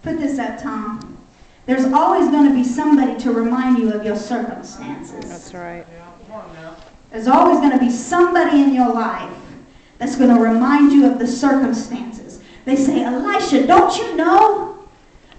Put this up, Tom. There's always going to be somebody to remind you of your circumstances. That's right. There's always going to be somebody in your life that's going to remind you of the circumstances. They say, Elisha, don't you know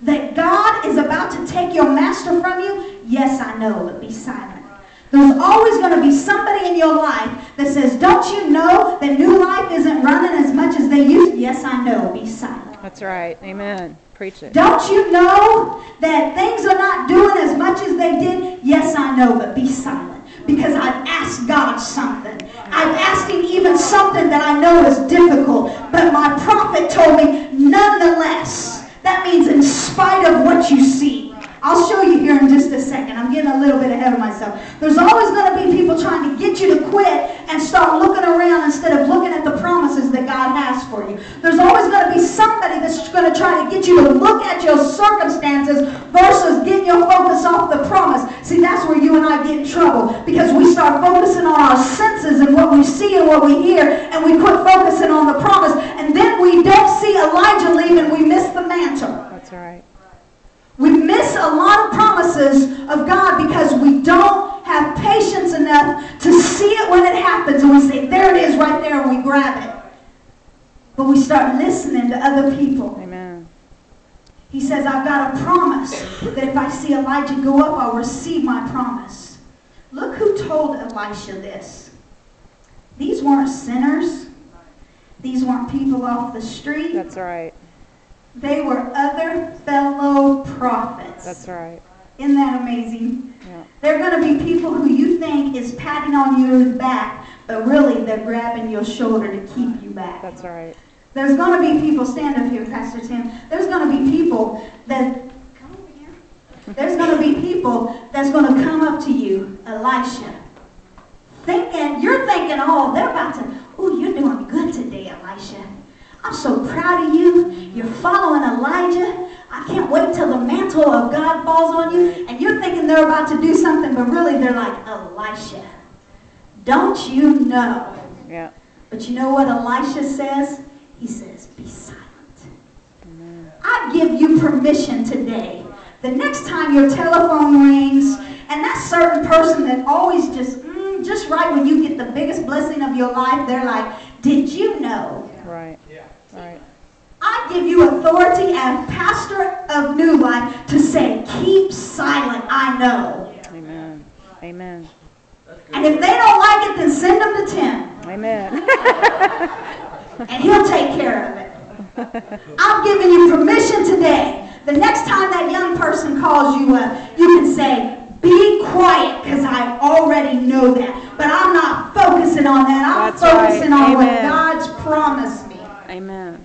that God is about to take your master from you? Yes, I know, but be silent. There's always going to be somebody in your life that says, don't you know that New Life isn't running as much as they used to? Yes, I know, be silent. That's right. Amen. Preach it. Don't you know that things are not doing as much as they did? Yes, I know, but be silent. Because I've asked God something. I've asked him even something that I know is difficult. But my prophet told me, nonetheless. That means in spite of what you see. I'll show you here in just a second. I'm getting a little bit ahead of myself. There's always going to be people trying to get you to quit and start looking around instead of looking at the promises that God has for you. There's always going to be somebody that's going to try to get you to look at your circumstances versus getting your focus off the promise. See, that's where you and I get in trouble, because we start focusing on our senses and what we see and what we hear, and we quit focusing on the promise, and then we don't see Elijah leave and we miss the mantle. That's right. We miss a lot of promises of God because we don't have patience enough to see it when it happens, and we say, there it is right there, and we grab it. But we start listening to other people. Amen. He says, I've got a promise that if I see Elijah go up, I'll receive my promise. Look who told Elisha this. These weren't sinners. These weren't people off the street. That's right. They were other fellow prophets. That's right. Isn't that amazing? Yeah. They're going to be people who you think is patting on your back, but really they're grabbing your shoulder to keep you back. That's right. There's going to be people, stand up here, Pastor Tim. There's going to be people that, come over here. There's going to be people that's going to come up to you, Elisha, you're thinking, oh, they're about to, oh, you're doing good today, Elisha. I'm so proud of you. You're following Elijah. I can't wait till the mantle of God falls on you. And you're thinking they're about to do something, but really they're like, Elisha, don't you know? Yeah. But you know what Elisha says? He says, be silent. Amen. I give you permission today. The next time your telephone rings, and that certain person that always just right when you get the biggest blessing of your life, they're like, did you know? Right. Yeah. Right. I give you authority as pastor of New Life to say, keep silent, I know. Amen. Amen. And if they don't like it, then send them to Tim. Amen. And he'll take care of it. I'm giving you permission today. The next time that young person calls you up, you can say, be quiet, because I already know that. But I'm not focusing on that. I'm focusing on what God's promised me. Amen.